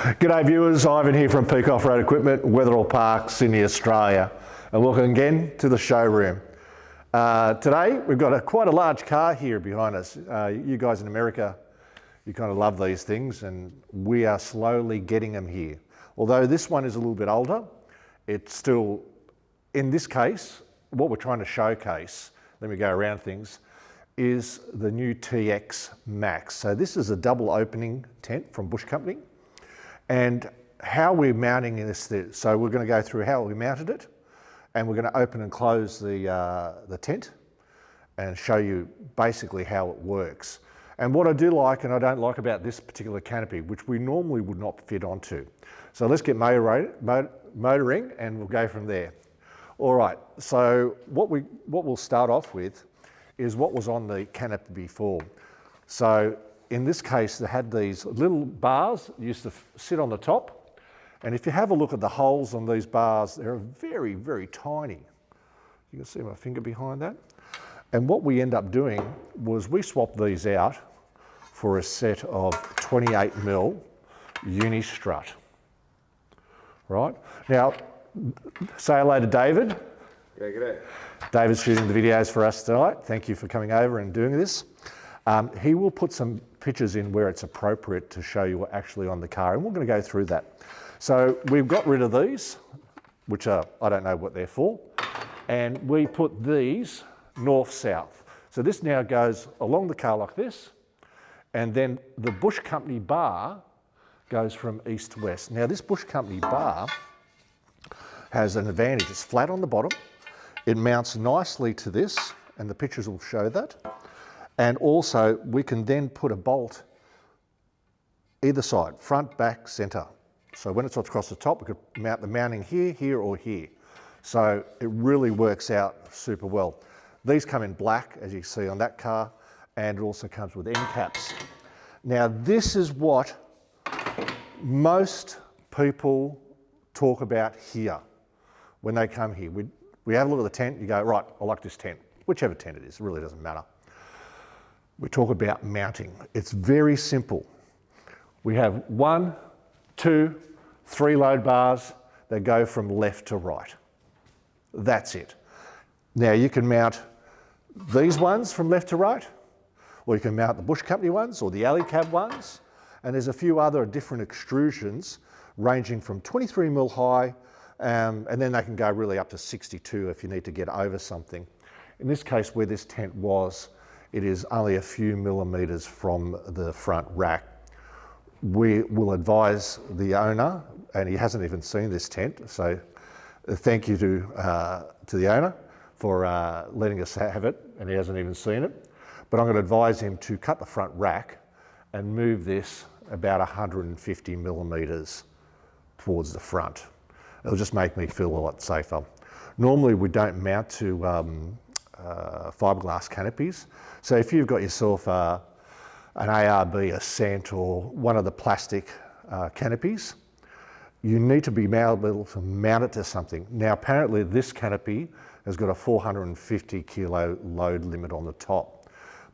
G'day viewers, Ivan here from Peak Offroad Equipment, Wetherell Park, Sydney, Australia, and welcome again to the showroom. Today we've got quite a large car here behind us. You guys in America, you kind of love these things, and we are slowly getting them here. Although this one is a little bit older, it's still, in this case, what we're trying to showcase, let me go around things, is the new TX Max. So this is a double opening tent from Bush Company. And how we're mounting this, so we're going to go through how we mounted it, and we're going to open and close the tent and show you basically how it works. And what I do like and I don't like about this particular canopy, which we normally would not fit onto. So let's get motoring and we'll go from there. All right, so what we'll start off with is what was on the canopy before. So in this case, they had these little bars used to sit on the top. And if you have a look at the holes on these bars, they're very, very tiny. You can see my finger behind that. And what we end up doing was we swapped these out for a set of 28mm uni strut. Right? Now, say hello to David. Yeah, g'day. David's shooting the videos for us tonight. Thank you for coming over and doing this. He will put some pictures in where it's appropriate to show you actually on the car, and we're going to go through that. So we've got rid of these, which are, I don't know what they're for, and we put these north-south. So this now goes along the car like this, and then the Bush Company bar goes from east to west. Now this Bush Company bar has an advantage. It's flat on the bottom. It mounts nicely to this, and the pictures will show that. And also we can then put a bolt either side, front, back, center. So when it's across the top, we could mount the mounting here, here, or here. So it really works out super well. These come in black, as you see on that car, and it also comes with end caps. Now this is what most people talk about here when they come here. We have a look at the tent, you go, right, I like this tent, whichever tent it is, it really doesn't matter. We talk about mounting. It's very simple. We have 1, 2, 3 load bars that go from left to right. That's it. Now you can mount these ones from left to right, or you can mount the Bush Company ones or the Alu-Cab ones, and there's a few other different extrusions ranging from 23mm high, and then they can go really up to 62 if you need to get over something. In this case, where this tent was, it is only a few millimeters from the front rack. We will advise the owner, and he hasn't even seen this tent, so thank you to the owner for letting us have it, and he hasn't even seen it. But I'm going to advise him to cut the front rack and move this about 150 millimeters towards the front. It'll just make me feel a lot safer. Normally we don't mount to fiberglass canopies. So if you've got yourself an ARB, a Cent, or one of the plastic canopies, you need to be able to mount it to something. Now apparently this canopy has got a 450 kilo load limit on the top,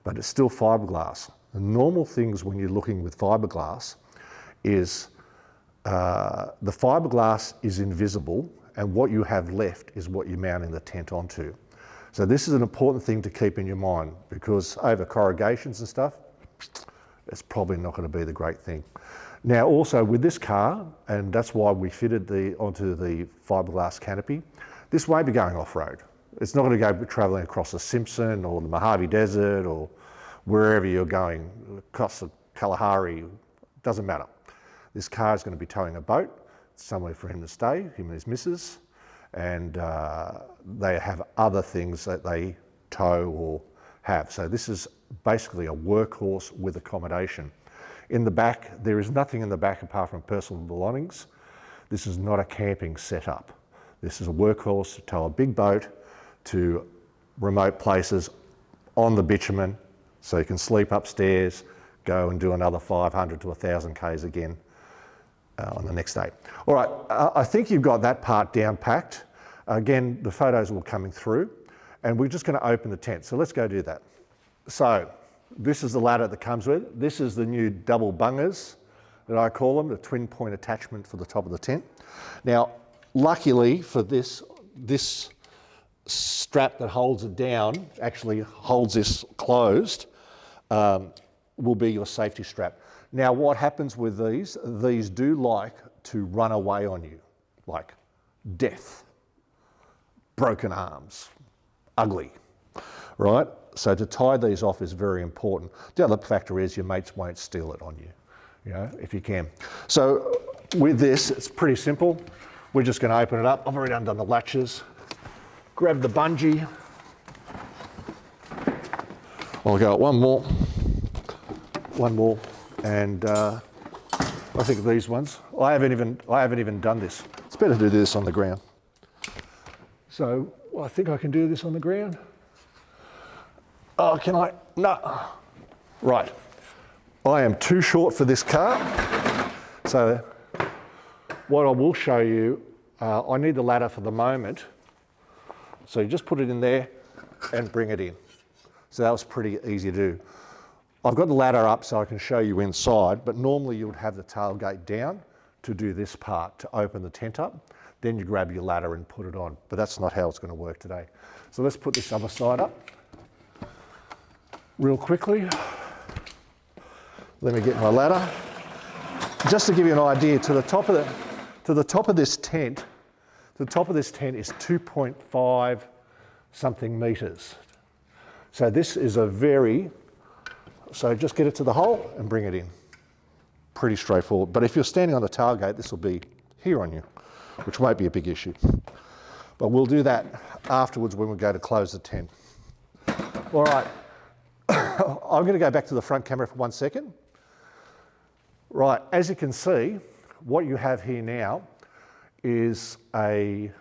but it's still fiberglass. The normal things when you're looking with fiberglass is the fiberglass is invisible, and what you have left is what you're mounting the tent onto. So this is an important thing to keep in your mind, because over corrugations and stuff, it's probably not going to be the great thing. Now also with this car, and that's why we fitted onto the fiberglass canopy, this won't be going off-road. It's not going to go travelling across the Simpson or the Mojave Desert or wherever you're going, across the Kalahari, doesn't matter. This car is going to be towing a boat, somewhere for him to stay, him and his missus, and they have other things that they tow or have. So this is basically a workhorse with accommodation. In the back, there is nothing in the back apart from personal belongings. This is not a camping setup. This is a workhorse to tow a big boat to remote places on the bitumen, so you can sleep upstairs, go and do another 500 to 1,000 Ks again on the next day. All right, I think you've got that part down packed. Again, the photos will coming through, and we're just going to open the tent. So let's go do that. So this is the ladder that comes with it. This is the new double bungers that I call them, the twin point attachment for the top of the tent. Now, luckily for this strap that holds it down, actually holds this closed, will be your safety strap. Now, what happens with these do like to run away on you, like death, broken arms, ugly, right? So to tie these off is very important. The other factor is your mates won't steal it on you, if you can. So with this, it's pretty simple. We're just going to open it up. I've already undone the latches. Grab the bungee. I'll go one more, and I think these ones. I haven't even done this. It's better to do this on the ground. So I think I can do this on the ground. Oh, can I? No. Right. I am too short for this car. So what I will show you, I need the ladder for the moment. So you just put it in there and bring it in. So that was pretty easy to do. I've got the ladder up so I can show you inside, but normally you would have the tailgate down to do this part, to open the tent up. Then you grab your ladder and put it on, but that's not how it's going to work today. So let's put this other side up real quickly. Let me get my ladder. Just to give you an idea, to the top of this tent, the top of this tent is 2.5 something meters. So this is so just get it to the hole and bring it in. Pretty straightforward. But if you're standing on the tailgate, this will be here on you, which won't be a big issue. But we'll do that afterwards when we go to close the tent. All right, I'm going to go back to the front camera for 1 second. Right, as you can see, what you have here now is a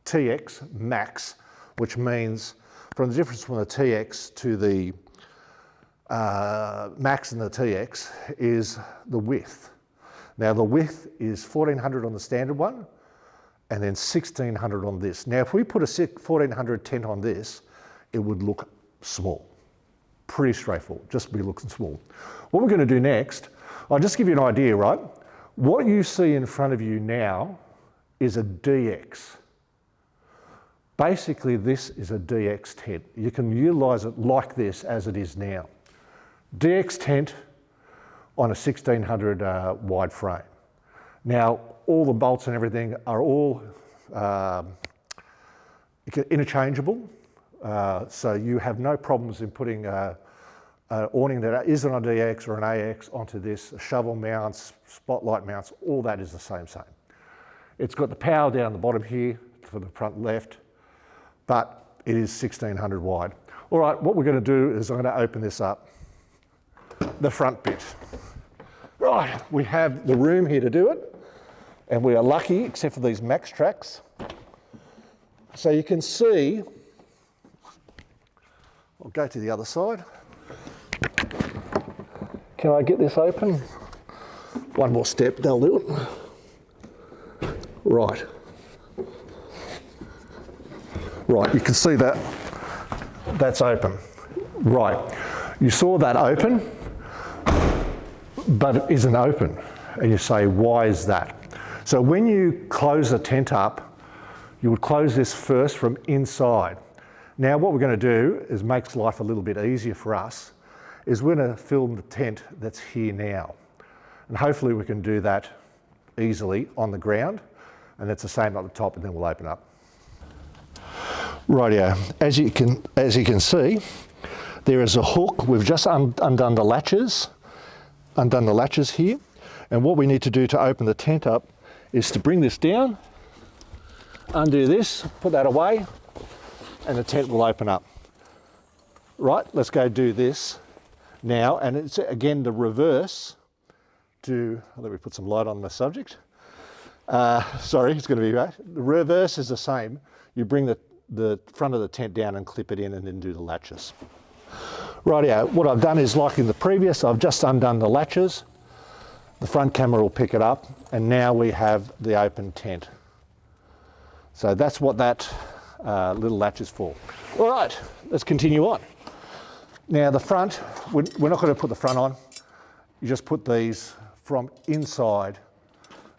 TX Max, which means from the difference from the TX to the Max and the TX is the width. Now the width is 1400 on the standard one and then 1600 on this. Now if we put a 1400 tent on this, it would look small. Pretty straightforward, just be looking small. What we're going to do next, I'll just give you an idea, right? What you see in front of you now is a DX. Basically, this is a DX tent. You can utilise it like this as it is now. DX tent on a 1600 wide frame. Now, all the bolts and everything are all interchangeable, so you have no problems in putting an awning that isn't on a DX or an AX onto this. Shovel mounts, spotlight mounts, all that is the same. It's got the power down the bottom here for the front left, but it is 1600 wide. All right, what we're going to do is I'm going to open this up, the front bit. Right, we have the room here to do it, and we are lucky, except for these Max tracks. So you can see, I'll go to the other side. Can I get this open? One more step, they'll do it. Right. Right, you can see that that's open. Right, you saw that open, but it isn't open. And you say, why is that? So when you close the tent up, you would close this first from inside. Now what we're going to do is makes life a little bit easier for us, is we're going to film the tent that's here now. And hopefully we can do that easily on the ground, and it's the same at the top, and then we'll open up. Rightio, as you can see, there is a hook. We've just undone the latches here, and what we need to do to open the tent up is to bring this down, undo this, put that away, and the tent will open up. Right, let's go do this now, and it's again the reverse to, let me put some light on the subject. Sorry, it's going to be right. The reverse is the same. You bring the front of the tent down and clip it in and then do the latches. Rightio, what I've done is like in the previous, I've just undone the latches. The front camera will pick it up, and now we have the open tent. So that's what that little latch is for. All right, let's continue on. Now the front, we're not going to put the front on. You just put these from inside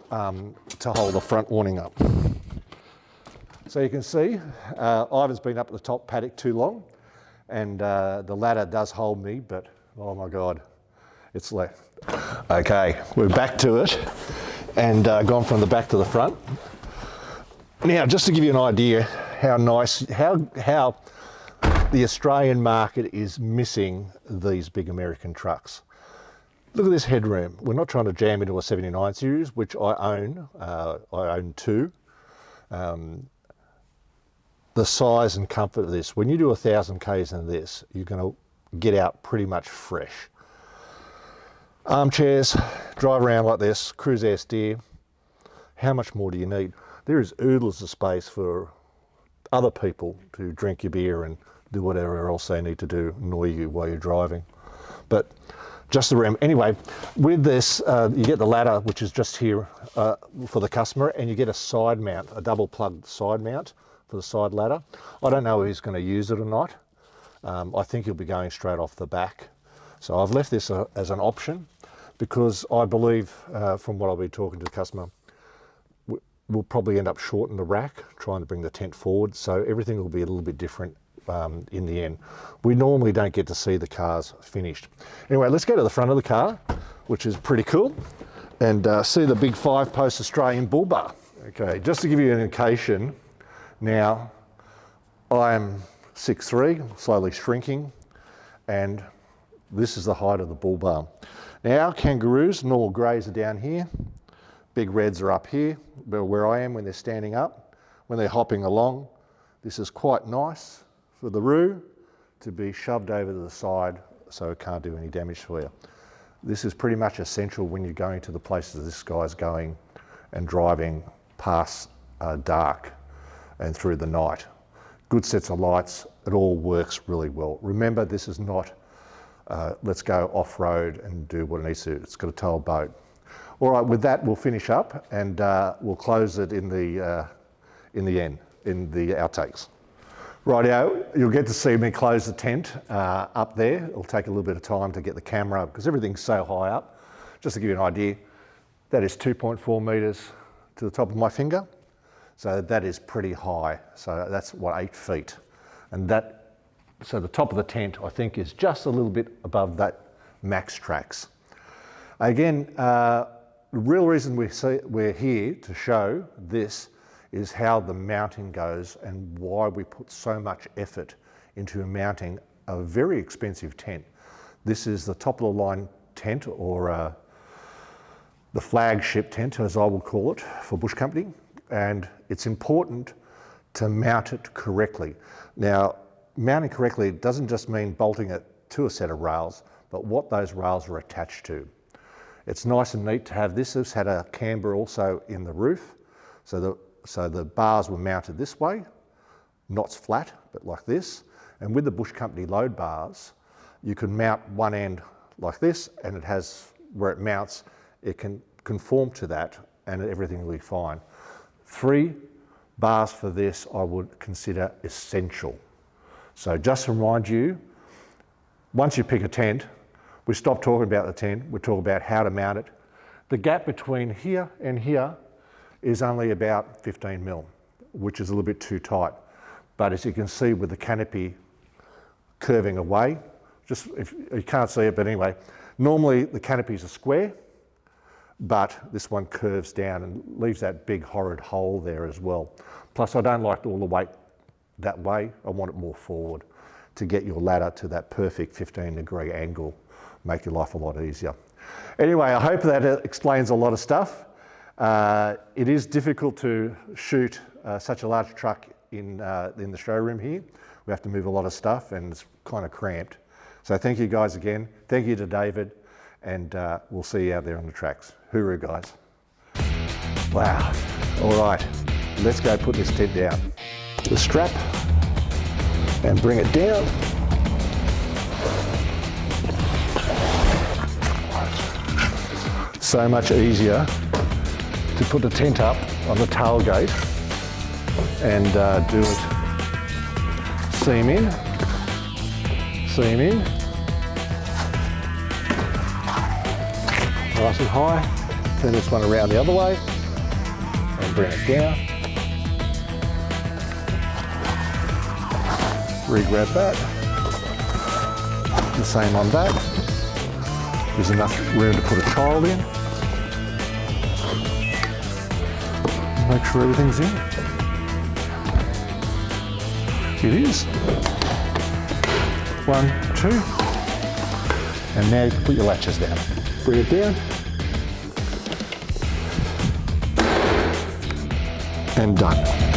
to hold the front awning up. So you can see, Ivan's been up at the top paddock too long, and the ladder does hold me, but oh my God, it's left. Okay, we're back to it, and gone from the back to the front. Now, just to give you an idea how nice, how the Australian market is missing these big American trucks. Look at this headroom. We're not trying to jam into a 79 series, which I own. I own two. The size and comfort of this. When you do 1,000 Ks in this, you're going to get out pretty much fresh. Armchairs, drive around like this, cruise air steer. How much more do you need? There is oodles of space for other people to drink your beer and do whatever else they need to do, annoy you while you're driving. But just the rim. Anyway, with this, you get the ladder, which is just here for the customer, and you get a side mount, a double plugged side mount for the side ladder. I don't know if he's going to use it or not. I think he'll be going straight off the back. So I've left this as an option because I believe, from what I'll be talking to the customer, we'll probably end up shorting the rack, trying to bring the tent forward. So everything will be a little bit different in the end. We normally don't get to see the cars finished. Anyway, let's go to the front of the car, which is pretty cool, and see the big 5-post Australian bull bar. Okay, just to give you an indication, now I am 6'3", slowly shrinking, and this is the height of the bull bar. Now our kangaroos, normal greys are down here, big reds are up here, where I am when they're standing up. When they're hopping along, this is quite nice for the roo to be shoved over to the side so it can't do any damage for you. This is pretty much essential when you're going to the places this guy's going and driving past dark and through the night. Good sets of lights, it all works really well. Remember, this is not let's go off-road and do what it needs to do. It's got to tow a boat. All right, with that we'll finish up, and we'll close it in the end, in the outtakes. Rightio, you'll get to see me close the tent up there. It'll take a little bit of time to get the camera up because everything's so high up. Just to give you an idea, that is 2.4 metres to the top of my finger. So that is pretty high. So that's what, 8 feet. And that, so the top of the tent, I think, is just a little bit above that max tracks. Again, the real reason we're here to show this is how the mounting goes and why we put so much effort into mounting a very expensive tent. This is the top of the line tent, or the flagship tent, as I will call it, for bush company. And it's important to mount it correctly. Now, mounting correctly doesn't just mean bolting it to a set of rails, but what those rails are attached to. It's nice and neat to have this. This had a camber also in the roof, so the bars were mounted this way, not flat, but like this. And with the Bush Company load bars, you can mount one end like this, and it has, where it mounts, it can conform to that, and everything will be fine. 3 bars for this I would consider essential. So just to remind you, once you pick a tent, we stop talking about the tent, we talk about how to mount it. The gap between here and here is only about 15 mil, which is a little bit too tight. But as you can see with the canopy curving away, just if you can't see it, but anyway, normally the canopies are square, but this one curves down and leaves that big horrid hole there as well. Plus I don't like all the weight that way, I want it more forward to get your ladder to that perfect 15-degree angle, make your life a lot easier. Anyway, I hope that explains a lot of stuff. It is difficult to shoot such a large truck in the showroom here. We have to move a lot of stuff and it's kind of cramped. So thank you guys again. Thank you to David, and we'll see you out there on the tracks. Hooroo, guys. Wow. All right, let's go put this tent down. The strap and bring it down. So much easier to put the tent up on the tailgate and do it seam in, nice and high. Turn this one around the other way and bring it down. Re-grab that. The same on that. There's enough room to put a child in. Make sure everything's in. It is. 1, 2. And now you can put your latches down. Bring it down. And done.